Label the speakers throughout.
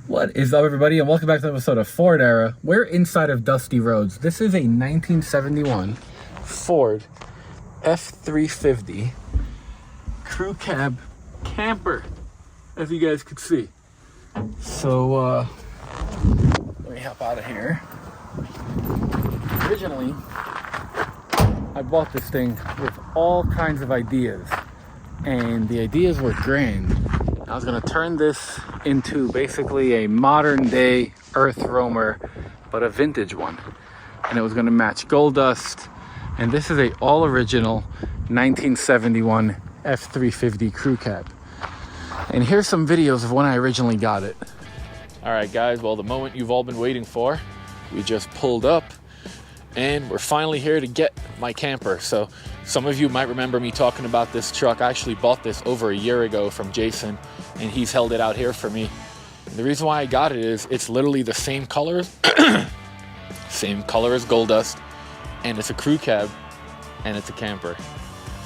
Speaker 1: What is up, everybody, and welcome back to an episode of Ford Era. We're inside of dusty roads. This is a 1971 Ford F350 Crew Cab camper, as you guys could see. So, let me hop out of here. Originally, I bought this thing with all kinds of ideas, and the ideas were grand. I was gonna turn this into basically a modern day earth roamer, but a vintage one. And it was gonna match gold dust. And this is a all original 1971 F350 Crew Cab. And here's some videos of when I originally got it. All right, guys, well, the moment you've all been waiting for, we just pulled up and we're finally here to get my camper. So some of you might remember me talking about this truck. I actually bought this over a year ago from Jason, and he's held it out here for me. And the reason why I got it is it's literally the same colors, same color as gold dust, and it's a crew cab, and it's a camper.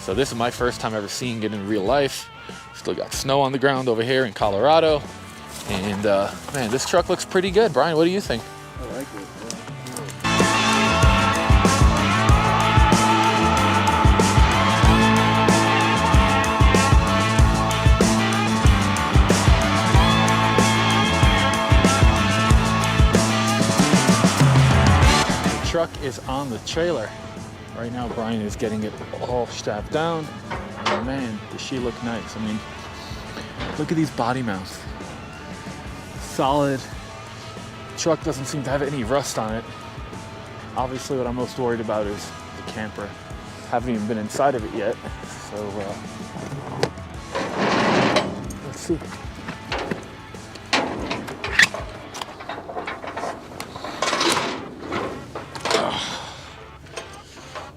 Speaker 1: So this is my first time ever seeing it in real life. Still got snow on the ground over here in Colorado. And man, this truck looks pretty good. Brian, what do you think?
Speaker 2: I like it.
Speaker 1: Truck is on the trailer. Right now Brian is getting it all strapped down. And man, does she look nice. I mean, look at these body mounts. Solid. Truck doesn't seem to have any rust on it. Obviously what I'm most worried about is the camper. Haven't even been inside of it yet. So let's see.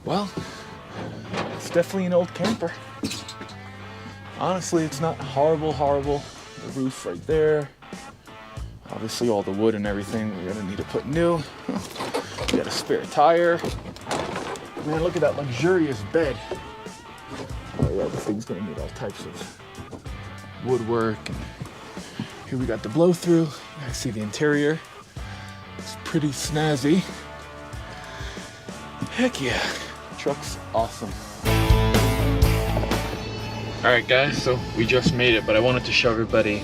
Speaker 1: Well, it's definitely an old camper. Honestly, it's not horrible. The roof right there. Obviously all the wood and everything we're gonna need to put new. We got a spare tire. Man, look at that luxurious bed. Oh yeah, this thing's gonna need all types of woodwork. And here we got the blow through. I see the interior. It's pretty snazzy. Heck yeah. Truck's awesome. All right, guys, so we just made it, but I wanted to show everybody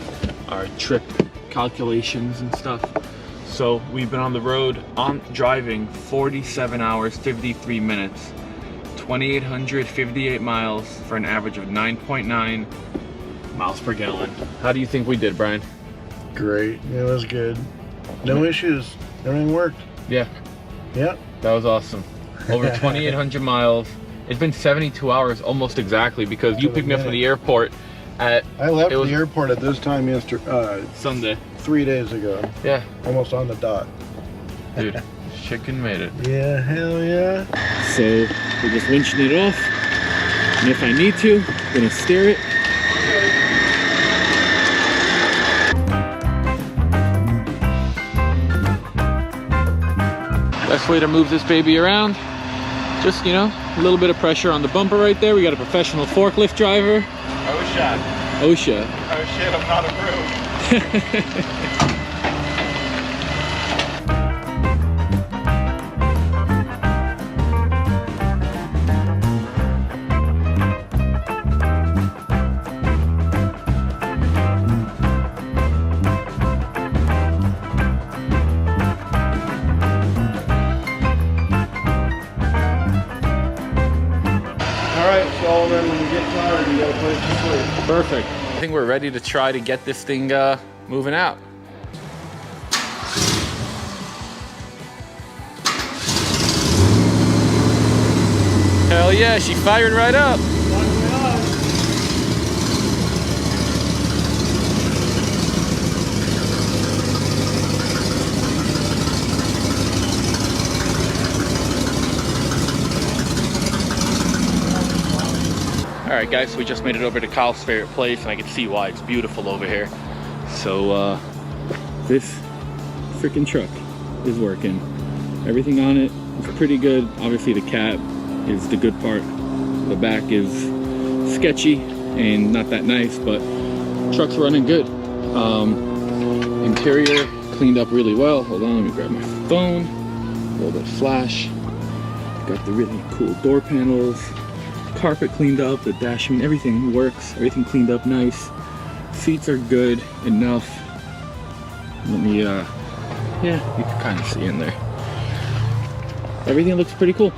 Speaker 1: our trip calculations and stuff. So we've been on the road driving 47 hours 53 minutes, 2,858 miles for an average of 9.9 miles per gallon. How do you think we did, Brian?
Speaker 2: Great. It was good. No issues. Everything worked.
Speaker 1: Yeah.
Speaker 2: Yep.
Speaker 1: That was awesome. Over 2,800 miles. It's been 72 hours almost exactly, because you picked me up from the airport at...
Speaker 2: I left the airport at this time
Speaker 1: Sunday.
Speaker 2: 3 days ago.
Speaker 1: Yeah.
Speaker 2: Almost on the dot.
Speaker 1: Dude, chicken made it.
Speaker 2: Yeah, hell yeah.
Speaker 1: So we're just winching it off. And if I need to, I'm gonna steer it. Best way to move this baby around, just, you know, a little bit of pressure on the bumper right there. We got a professional forklift driver. OSHA.
Speaker 2: Oh shit, I'm not approved. When we get tired, we got a place to sleep.
Speaker 1: Perfect. I think we're ready to try to get this thing moving out. Hell yeah, she fired right up. All right, guys, so we just made it over to Kyle's favorite place, and I can see why. It's beautiful over here. So this freaking truck is working. Everything on it is pretty good. Obviously the cab is the good part. The back is sketchy and not that nice, but truck's running good. In interior cleaned up really well. Hold on, let me grab my phone. A little bit of flash. Got the really cool door panels. Carpet cleaned up, the dash, I mean, everything works. Everything cleaned up nice. Seats are good enough. Let me, yeah, you can kind of see in there. Everything looks pretty cool.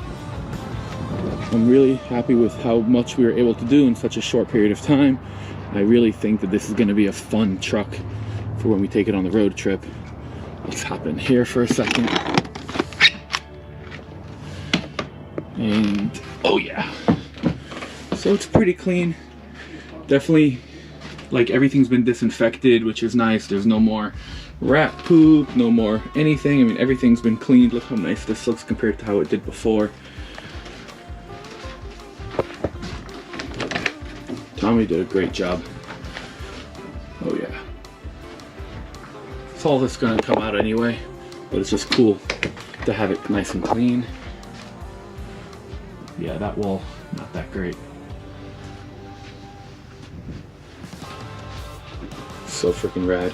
Speaker 1: I'm really happy with how much we were able to do in such a short period of time. I really think that this is going to be a fun truck for when we take it on the road trip. Let's hop in here for a second. And, oh yeah. So it's pretty clean. Definitely, like, everything's been disinfected, which is nice. There's no more rat poop, no more anything. I mean, everything's been cleaned. Look how nice this looks compared to how it did before. Tommy did a great job. Oh yeah. It's all that's gonna come out anyway, but it's just cool to have it nice and clean. Yeah, that wall, not that great. So freaking rad.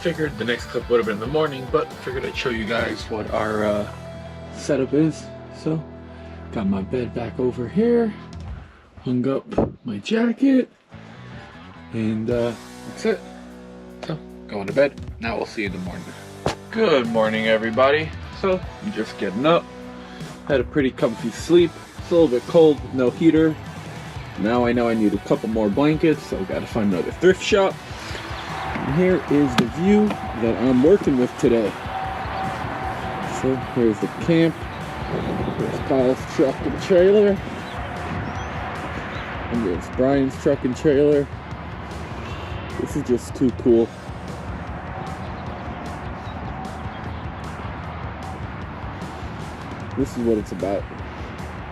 Speaker 1: Figured the next clip would have been in the morning, but figured I'd show you guys what our setup is. So, got my bed back over here. Hung up my jacket, and that's it. So, going to bed. Now we'll see you in the morning. Good morning, everybody. So, I'm just getting up. Had a pretty comfy sleep. It's a little bit cold with no heater. Now I know I need a couple more blankets, so I've got to find another thrift shop. And here is the view that I'm working with today. So, here's the camp. Here's Kyle's truck and trailer. And there's Brian's truck and trailer. This is just too cool. This is what it's about.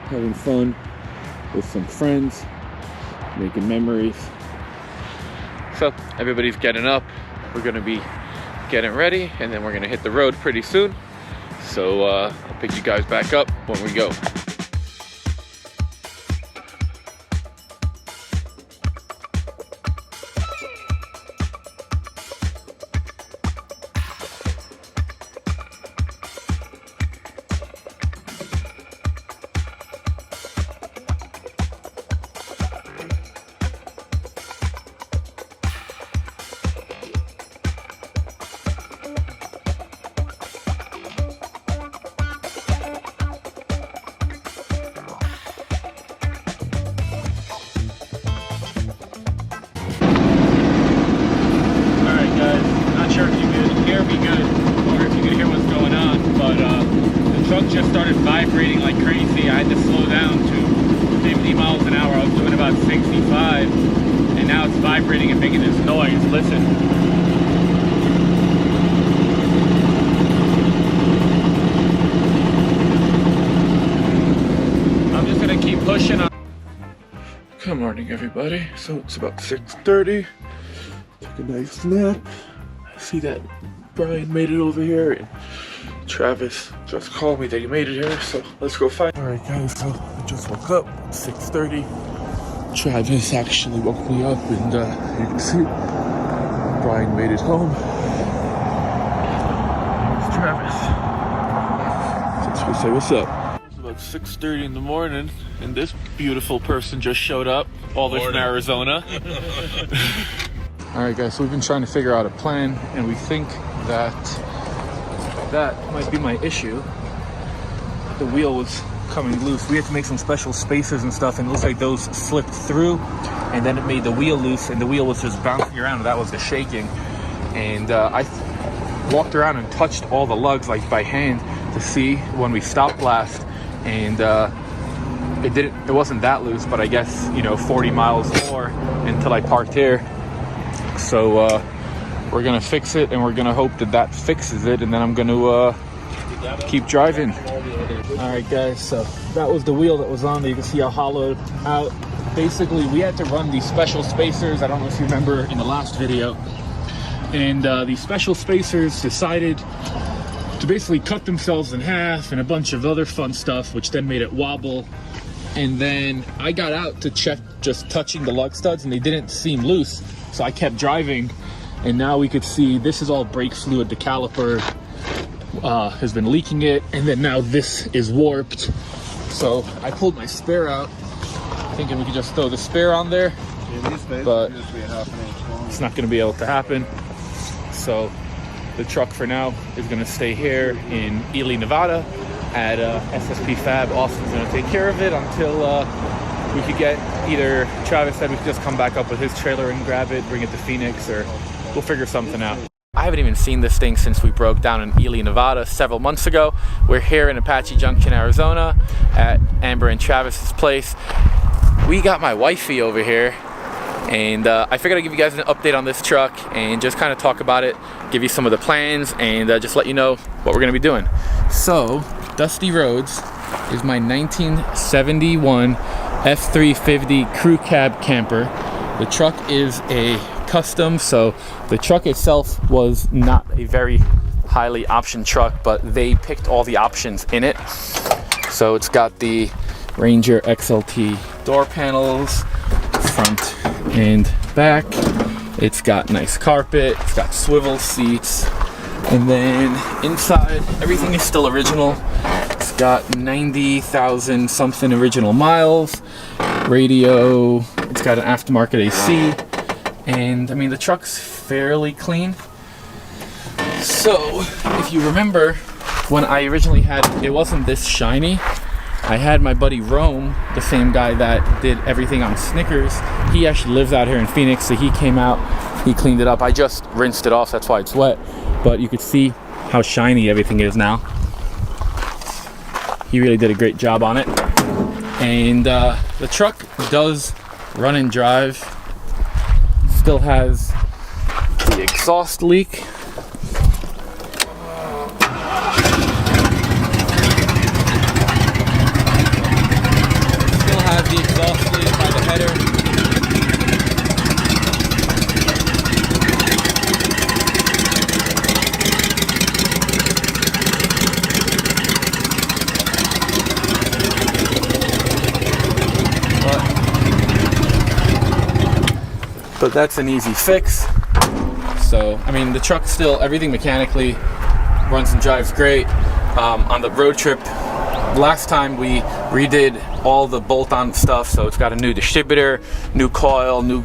Speaker 1: Having fun with some friends, making memories. So everybody's getting up. We're gonna be getting ready, and then we're gonna hit the road pretty soon. So I'll pick you guys back up when we go. Just started vibrating like crazy. I had to slow down to 50 miles an hour. I was doing about 65, and now it's vibrating and making this noise. Listen. I'm just gonna keep pushing on. Good morning, everybody. So it's about 6:30. Took a nice nap. I see that Brian made it over here, and Travis just called me that he made it here, so let's go find. Alright guys, so I just woke up at 6:30. Travis actually woke me up, and you can see Brian made it home. It's Travis. So let's go say what's up. It's about 6:30 in the morning, and this beautiful person just showed up. All this in Arizona. Alright guys, so we've been trying to figure out a plan, and we think that might be my issue. The wheel was coming loose. We had to make some special spacers and stuff, and it looks like those slipped through, and then it made the wheel loose, and the wheel was just bouncing around, and that was the shaking. And I walked around and touched all the lugs like by hand to see when we stopped blast, and it wasn't that loose, but I guess 40 miles more until I parked here. So we're gonna fix it, and we're gonna hope that fixes it, and then I'm gonna keep driving. All right guys, so that was the wheel that was on there. You can see how hollowed out. Basically we had to run these special spacers. I don't know if you remember in the last video, and these special spacers decided to basically cut themselves in half and a bunch of other fun stuff, which then made it wobble. And then I got out to check, just touching the lug studs, and they didn't seem loose, so I kept driving. and now we could see this is all brake fluid. The caliper has been leaking it, and then now this is warped. So I pulled my spare out, thinking we could just throw the spare on there, but it's not going to be able to happen. So the truck for now is going to stay here in Ely, Nevada at SSP Fab. Austin's going to take care of it until we could get, either Travis said we could just come back up with his trailer and grab it, bring it to Phoenix, or we'll figure something out. I haven't even seen this thing since we broke down in Ely, Nevada several months ago. We're here in Apache Junction, Arizona at Amber and Travis's place. We got my wifey over here, and I figured I'd give you guys an update on this truck and just kind of talk about it, give you some of the plans, and just let you know what we're going to be doing. So, Dusty Roads is my 1971 F350 Crew Cab camper. The truck is a custom, so the truck itself was not a very highly optioned truck, but they picked all the options in it. So it's got the Ranger XLT door panels, front and back. It's got nice carpet, it's got swivel seats, and then inside everything is still original. It's got 90,000 something original miles, radio, it's got an aftermarket AC, and I mean the truck's fairly clean. So if you remember, when I originally had it wasn't this shiny. I had my buddy Rome, the same guy that did everything on Snickers. He actually lives out here in Phoenix, so he came out, he cleaned it up. I just rinsed it off, that's why it's wet, but you could see how shiny everything is now. He really did a great job on it. And the truck does run and drive. Still has the exhaust leak. Still has the exhaust leak by the header. But that's an easy fix. So, I mean, the truck still, everything mechanically runs and drives great. On the road trip, last time we redid all the bolt-on stuff, so it's got a new distributor, new coil, new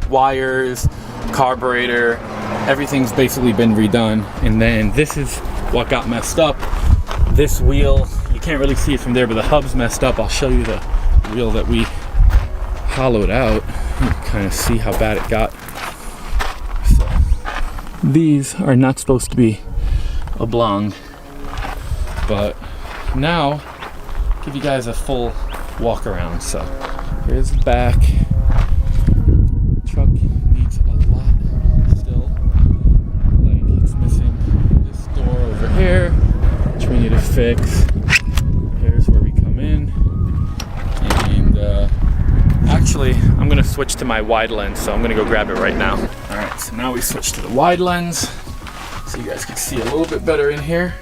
Speaker 1: wires, carburetor. Everything's basically been redone. And then this is what got messed up. This wheel, you can't really see it from there, but the hub's messed up. I'll show you the wheel that we hollowed out. You can kind of see how bad it got. So, these are not supposed to be oblong, but now I'll give you guys a full walk around. So here's the back. Truck needs a lot still. Like it's missing this door over here, which we need to fix. Here's where we come in, and actually, I'm gonna switch to my wide lens, so I'm gonna go grab it right now. All right, so now we switch to the wide lens, so you guys can see a little bit better in here.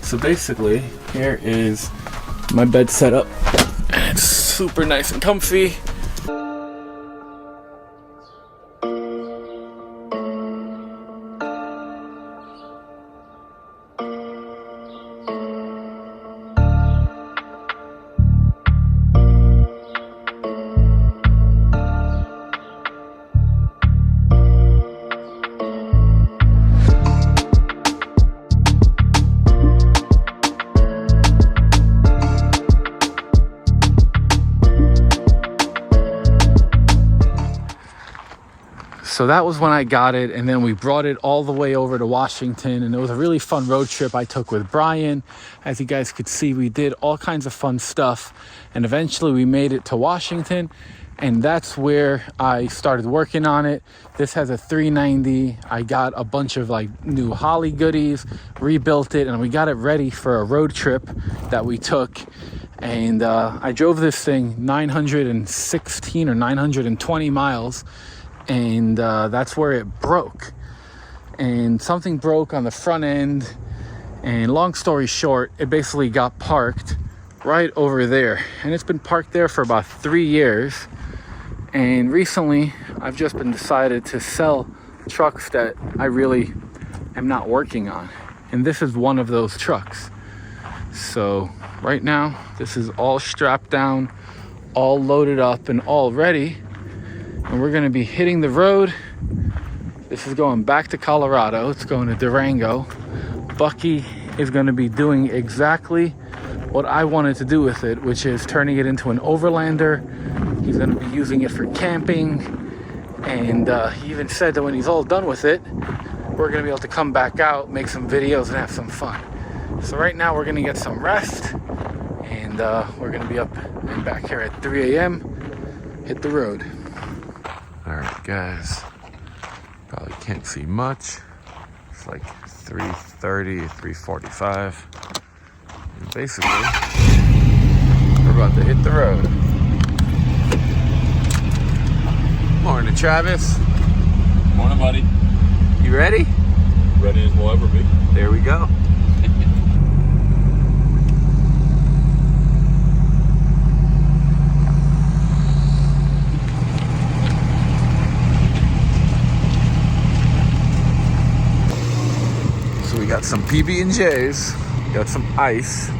Speaker 1: So basically, here is my bed setup, and it's super nice and comfy. So that was when I got it, and then we brought it all the way over to Washington, and it was a really fun road trip I took with Brian. As you guys could see, we did all kinds of fun stuff, and eventually we made it to Washington, and that's where I started working on it. This has a 390. I got a bunch of like new Holly goodies, rebuilt it, and we got it ready for a road trip that we took. And I drove this thing 916 or 920 miles, and that's where it broke. And something broke on the front end, and long story short, it basically got parked right over there, and it's been parked there for about 3 years. And recently I've just been decided to sell trucks that I really am not working on. And this is one of those trucks. So right now, this is all strapped down, all loaded up and all ready. And we're gonna be hitting the road. This is going back to Colorado. It's going to Durango. Bucky is gonna be doing exactly what I wanted to do with it, which is turning it into an overlander. He's gonna be using it for camping. And he even said that when he's all done with it, we're gonna be able to come back out, make some videos and have some fun. So right now we're gonna get some rest, and we're gonna be up and back here at 3 a.m. Hit the road.
Speaker 3: All right, guys. Probably can't see much. It's like 3:30, 3:45. And basically, we're about to hit the road. Morning, Travis.
Speaker 4: Morning, buddy.
Speaker 3: You ready?
Speaker 4: Ready as we'll ever be.
Speaker 3: There we go. So we got some PB&Js, got some ice,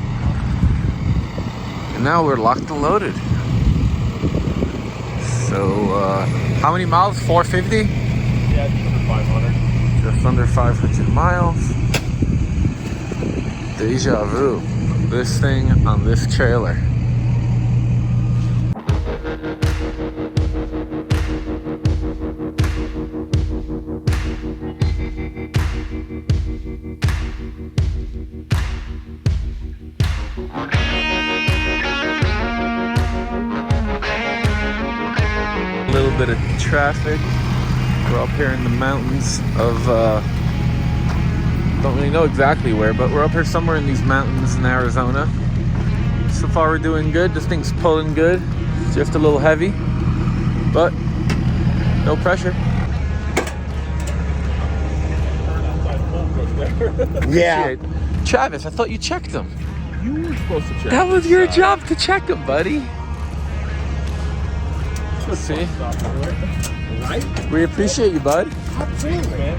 Speaker 3: and now we're locked and loaded. So, how many miles? 450?
Speaker 4: Yeah, just under 500.
Speaker 3: Just under 500 miles. Deja vu. This thing on this trailer. A little bit of traffic. We're up here in the mountains of, don't really know exactly where, but we're up here somewhere in these mountains in Arizona. So far we're doing good. This thing's pulling good. It's just a little heavy, but no pressure.
Speaker 2: Yeah.
Speaker 3: Travis, I thought you checked them.
Speaker 4: You were supposed to check.
Speaker 3: That was your job to check them, buddy. See?
Speaker 4: Right?
Speaker 3: We appreciate you, bud.
Speaker 4: Absolutely, man.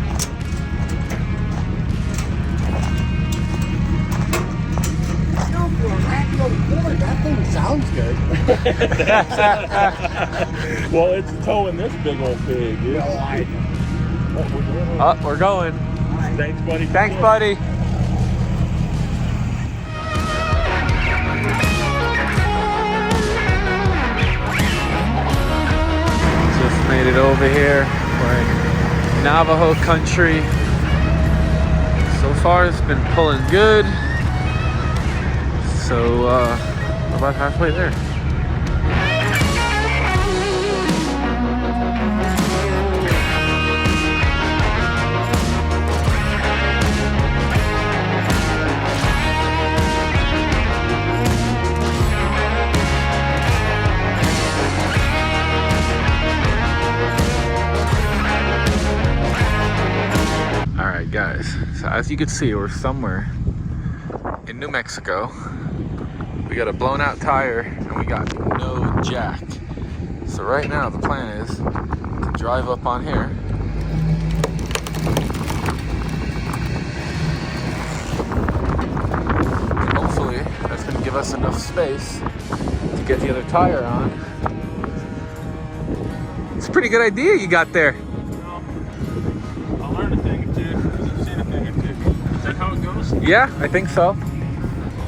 Speaker 2: That thing sounds good.
Speaker 4: Well, it's towing this big old pig, dude.
Speaker 3: Oh, we're going.
Speaker 4: Thanks, buddy.
Speaker 3: Thanks, buddy. Just made it over here. We're in Navajo country. So far, it's been pulling good. So, we're about halfway there. All right, guys. So as you can see, we're somewhere in New Mexico. We got a blown out tire and we got no jack. So right now the plan is to drive up on here. And hopefully that's gonna give us enough space to get the other tire on. It's a pretty good idea you got there.
Speaker 4: I'll learn a thing or two. I've seen a thing or two. Is that how it goes?
Speaker 3: Yeah, I think so.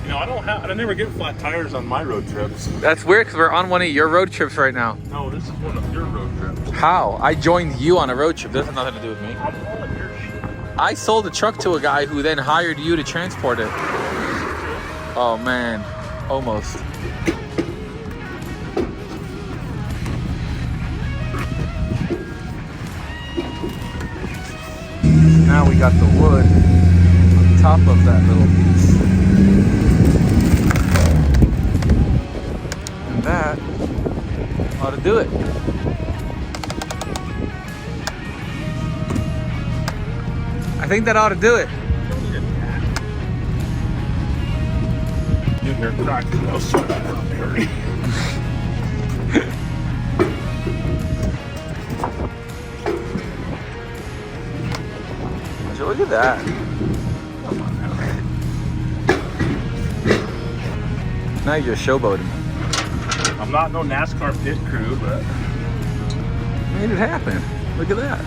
Speaker 4: You know, I never get flat tires on my road trips.
Speaker 3: That's weird because we're on one of your road trips right now.
Speaker 4: No, this is one of your road trips.
Speaker 3: How? I joined you on a road trip. This has nothing to do with me.
Speaker 4: I'm calling your shit.
Speaker 3: I sold a truck to a guy who then hired you to transport it. Oh man, almost. Now we got the wood on top of that little piece. And that ought to do it. I think that ought to do it.
Speaker 4: Get here, cracked. I'll start from here.
Speaker 3: Look at that. Now you're showboating.
Speaker 4: I'm not no NASCAR pit crew, but
Speaker 3: Made it happen. Look at that.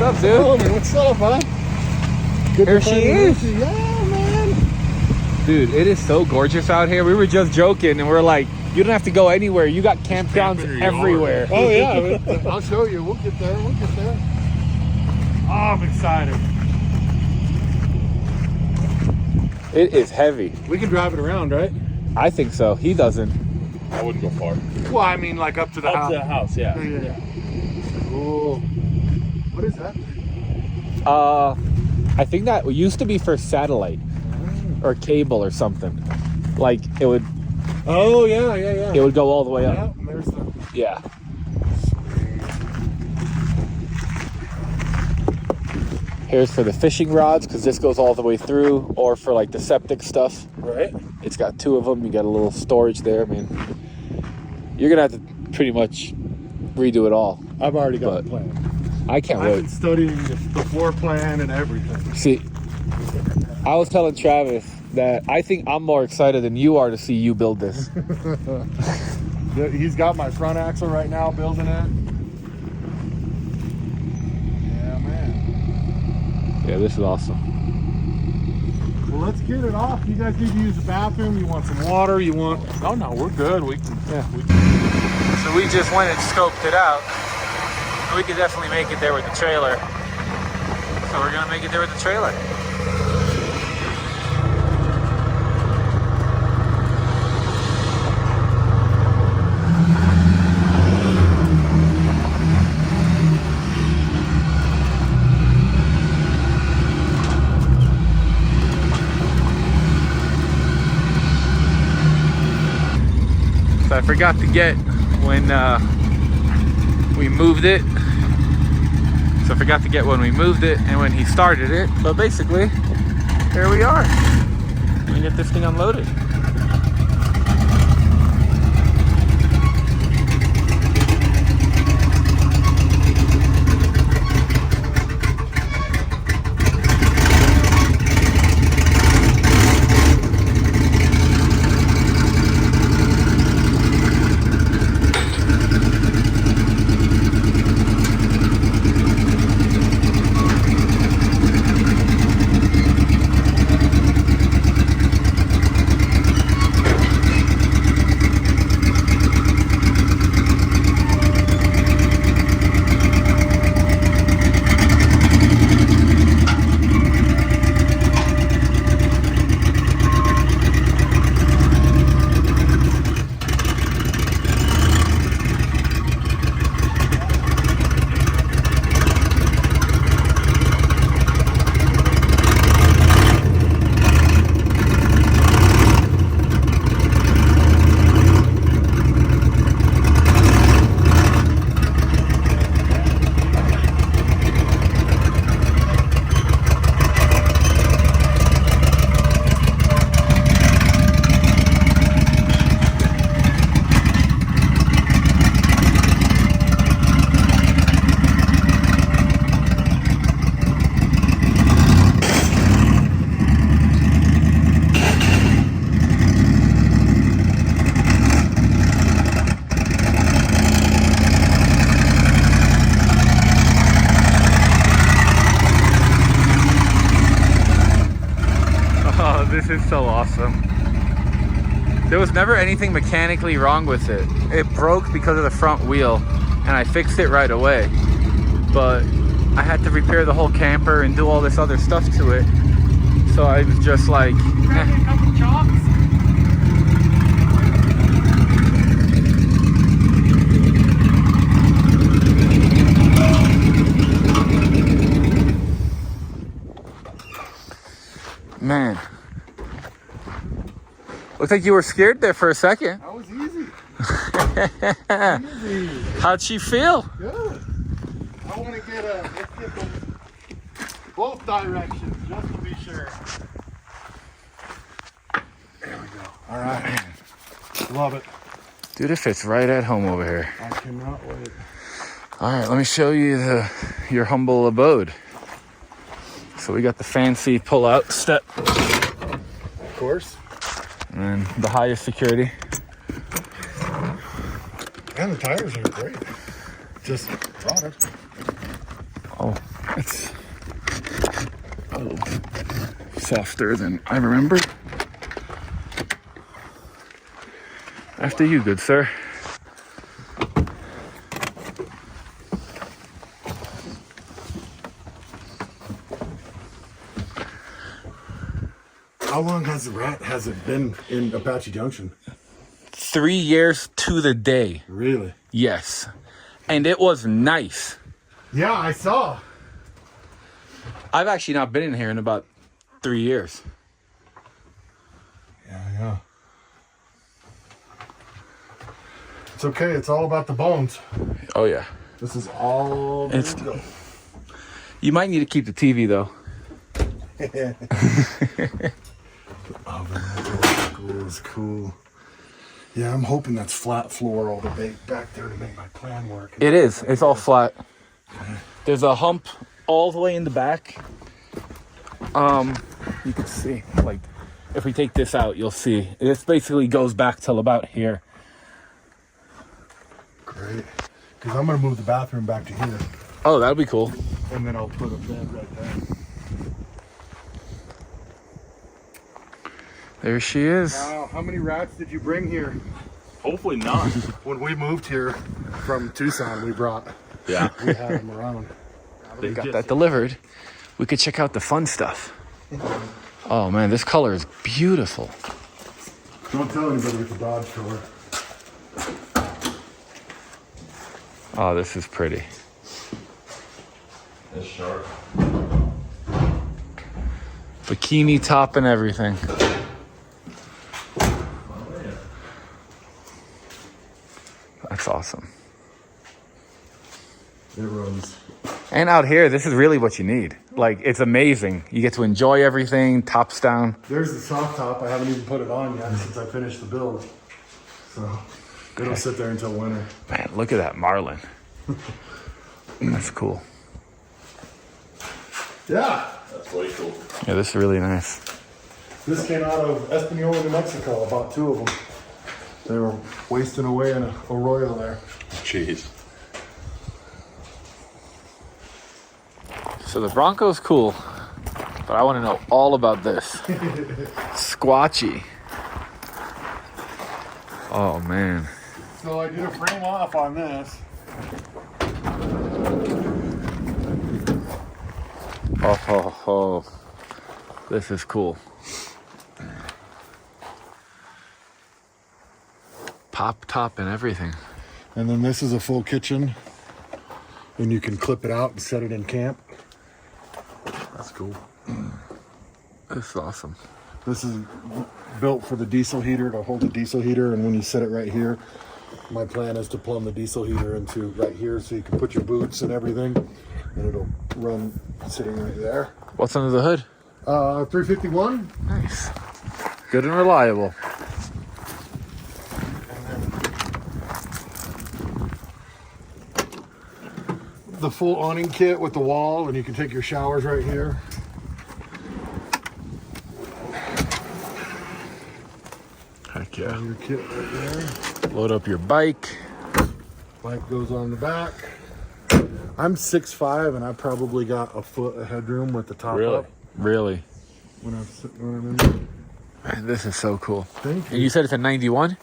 Speaker 3: What's up, dude?
Speaker 2: Oh, man, what's up, huh? Good
Speaker 3: Here
Speaker 2: to
Speaker 3: she
Speaker 2: finally
Speaker 3: is.
Speaker 2: meet you. Yeah, man.
Speaker 3: Dude, it is so gorgeous out here. We were just joking and we're like, you don't have to go anywhere. You got campgrounds everywhere.
Speaker 2: Oh, yeah. I'll show you. We'll get there. We'll get there.
Speaker 4: oh, I'm excited.
Speaker 3: It is heavy.
Speaker 2: We can drive it around, right?
Speaker 3: I think so. He doesn't.
Speaker 4: I wouldn't go far.
Speaker 2: Well, I mean, like up to the
Speaker 4: Up
Speaker 2: house.
Speaker 4: to the house, yeah.
Speaker 2: Yeah. Cool. What is that?
Speaker 3: I think that used to be for satellite or cable or something. Like it would
Speaker 2: Oh, yeah, yeah, yeah.
Speaker 3: it would go all the way
Speaker 2: Yeah,
Speaker 3: up.
Speaker 2: and there's the...
Speaker 3: Yeah. Here's for the fishing rods because this goes all the way through, or for like the septic stuff.
Speaker 2: Right?
Speaker 3: It's got two of them. You got a little storage there, man. You're gonna have to pretty much redo it all.
Speaker 2: I've already got
Speaker 3: But
Speaker 2: a plan.
Speaker 3: I can't
Speaker 2: I've
Speaker 3: wait.
Speaker 2: been studying the floor plan and everything.
Speaker 3: See, I was telling Travis that I think I'm more excited than you are to see you build this.
Speaker 2: He's got my front axle right now building it. Yeah, man.
Speaker 3: Yeah, this is awesome.
Speaker 2: Well, let's get it off. You guys need to use the bathroom. You want some water? You want...
Speaker 4: Oh, no, we're good. We can,
Speaker 3: So we just went and scoped it out. We could definitely make it there with the trailer. So we're gonna make it there with the trailer. So I forgot to get when we moved it. So I forgot to get when we moved it and when he started it. But basically, here we are. We get this thing unloaded. This is so awesome. There was never anything mechanically wrong with it. It broke because of the front wheel and I fixed it right away. But I had to repair the whole camper and do all this other stuff to it. So I was just like,
Speaker 4: grab me a couple chops.
Speaker 1: Looked like you were scared there for a second.
Speaker 2: That was easy. Easy.
Speaker 1: How'd she feel?
Speaker 2: Good. I want to get let's get them both directions just to be sure. There we go. All right. Love it.
Speaker 1: Dude, it fits right at home over here.
Speaker 2: I cannot wait.
Speaker 1: All right, let me show you your humble abode. So we got the fancy pull-out step.
Speaker 2: Of course.
Speaker 1: And the highest security.
Speaker 2: And the tires are great. Just product.
Speaker 1: Oh, it's a little softer than I remember. After you, good sir.
Speaker 2: How long has it been in Apache Junction?
Speaker 1: 3 years to the day.
Speaker 2: Really?
Speaker 1: Yes. And it was nice.
Speaker 2: Yeah, I saw.
Speaker 1: I've actually not been in here in about 3 years.
Speaker 2: Yeah. It's okay. It's all about the bones.
Speaker 1: Oh, yeah.
Speaker 2: This is all.
Speaker 1: You might need to keep the TV, though.
Speaker 2: Oven, that's cool. It's cool. Yeah, I'm hoping that's flat floor all the way back there to make my plan work.
Speaker 1: It is. It's all flat. There's a hump all the way in the back. You can see, like, if we take this out, you'll see. This basically goes back till about here.
Speaker 2: Great. Because I'm going to move the bathroom back to here.
Speaker 1: Oh, that'll be cool.
Speaker 2: And then I'll put a bed right there.
Speaker 1: There she is.
Speaker 2: Wow, how many rats did you bring here?
Speaker 4: Hopefully not.
Speaker 2: When we moved here from Tucson, we
Speaker 4: Yeah.
Speaker 2: had them around.
Speaker 1: We got that delivered. We could check out the fun stuff. Oh man, this color is beautiful.
Speaker 2: Don't tell anybody it's a Dodge tour.
Speaker 1: Oh, this is pretty.
Speaker 4: It's sharp.
Speaker 1: Bikini top and everything. That's awesome.
Speaker 2: It runs.
Speaker 1: And out here, this is really what you need. Like, it's amazing. You get to enjoy everything, tops down.
Speaker 2: There's the soft top. I haven't even put it on yet since I finished the build. So it'll sit there until winter.
Speaker 1: Man, look at that Marlin. That's cool.
Speaker 2: Yeah.
Speaker 4: That's way cool.
Speaker 1: Yeah, this is really nice.
Speaker 2: This came out of Espanola, New Mexico. I bought 2 of them. They were wasting away in a arroyo there.
Speaker 4: Jeez.
Speaker 1: So the Bronco's cool, but I want to know all about this. Squatchy. Oh, man.
Speaker 2: So I did a frame off on this.
Speaker 1: Oh. This is cool. Pop top and everything.
Speaker 2: And then this is a full kitchen. And you can clip it out and set it in camp. That's cool.
Speaker 1: This is awesome.
Speaker 2: This is built for the diesel heater, to hold the diesel heater. And when you set it right here, my plan is to plumb the diesel heater into right here so you can put your boots and everything. And it'll run sitting right there.
Speaker 1: What's under the hood?
Speaker 2: 351.
Speaker 1: Nice. Good and reliable.
Speaker 2: The full awning kit with the wall, and you can take your showers right here.
Speaker 1: Heck yeah.
Speaker 2: Your kit right there.
Speaker 1: Load up your bike.
Speaker 2: Bike goes on the back. I'm 6'5", and I probably got a foot of headroom with the top up
Speaker 1: Really?
Speaker 2: when I'm in there.
Speaker 1: Man, this is so cool.
Speaker 2: Thank you.
Speaker 1: And you said it's a 91?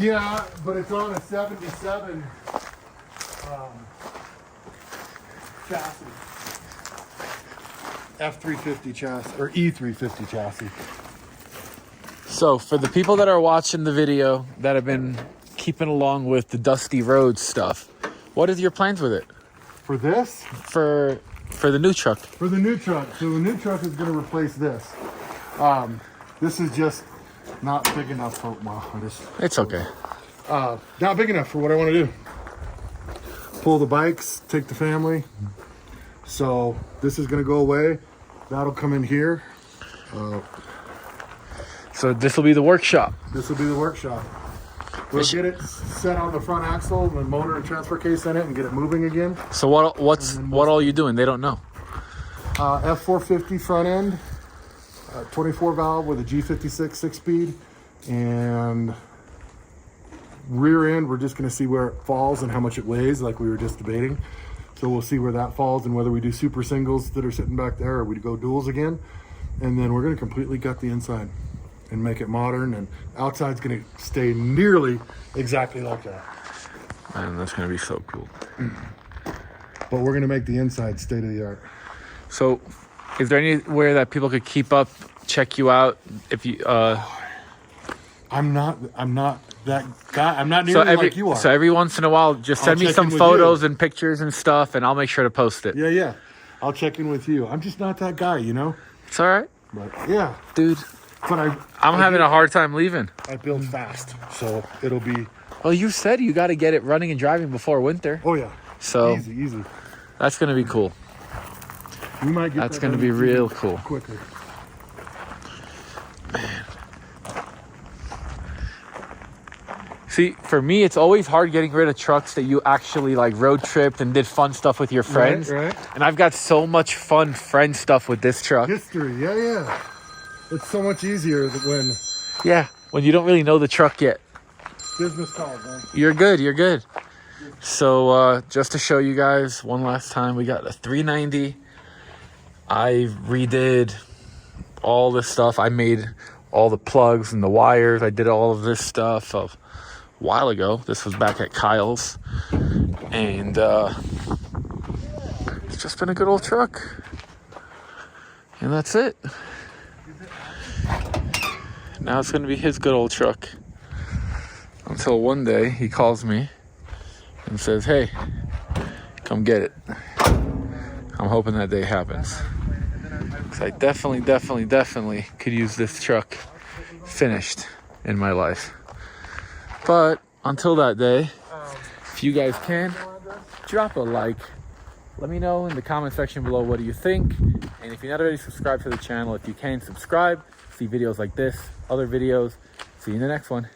Speaker 2: Yeah, but it's on a 77 chassis. F350 chassis, or E350 chassis.
Speaker 1: So for the people that are watching the video that have been keeping along with the Dusty Road stuff, what is your plans with it?
Speaker 2: For this?
Speaker 1: For the new truck?
Speaker 2: For the new truck. So the new truck is going to replace this. This is just not big enough for, well,
Speaker 3: It's okay.
Speaker 2: not big enough for what I want to do. Pull the bikes, take the family. So this is going to go away. That'll come in here.
Speaker 3: So this will be the workshop.
Speaker 2: This will be the workshop. We'll get it set on the front axle, the motor and transfer case in it, and get it moving again.
Speaker 3: So what all you doing? They don't know.
Speaker 2: F450 front end, 24 valve with a G56 6-speed, and rear end, we're just going to see where it falls and how much it weighs, like we were just debating. So we'll see where that falls and whether we do super singles that are sitting back there or we go duals again. And then we're going to completely gut the inside and make it modern, and outside's going to stay nearly exactly like that.
Speaker 3: Man, that's gonna be so cool.
Speaker 2: But we're going to make the inside state of the art.
Speaker 3: So, is there anywhere that people could keep up, check you out if you?
Speaker 2: I'm not that guy. I'm not nearly like you are.
Speaker 3: So every once in a while, just send me some photos and pictures and stuff, and I'll make sure to post it.
Speaker 2: Yeah. I'll check in with you. I'm just not that guy, you know.
Speaker 3: It's all right,
Speaker 2: But yeah,
Speaker 3: dude.
Speaker 2: but
Speaker 3: I'm having a hard time leaving.
Speaker 2: I build fast, so it'll be.
Speaker 3: Well, you said you got to get it running and driving before winter.
Speaker 2: Oh yeah.
Speaker 3: So
Speaker 2: Easy.
Speaker 3: that's gonna be cool.
Speaker 2: We might get.
Speaker 3: That's gonna be real cool.
Speaker 2: Quicker.
Speaker 3: See, for me, it's always hard getting rid of trucks that you actually like road tripped and did fun stuff with your friends.
Speaker 2: Right.
Speaker 3: And I've got so much fun friend stuff with this truck.
Speaker 2: History. Yeah. It's so much easier when
Speaker 3: When you don't really know the truck yet.
Speaker 2: business calls, man.
Speaker 3: You're good. So just to show you guys one last time, we got a 390. I redid all this stuff. I made all the plugs and the wires. I did all of this stuff a while ago. This was back at Kyle's. And it's just been a good old truck. And that's it. Now it's going to be his good old truck. Until one day he calls me and says, hey, come get it. I'm hoping that day happens. Because I definitely could use this truck finished in my life. But until that day, if you guys can, drop a like. Let me know in the comment section below, what do you think? And if you're not already subscribed to the channel, if you can, subscribe. See videos like this, other videos. See you in the next one.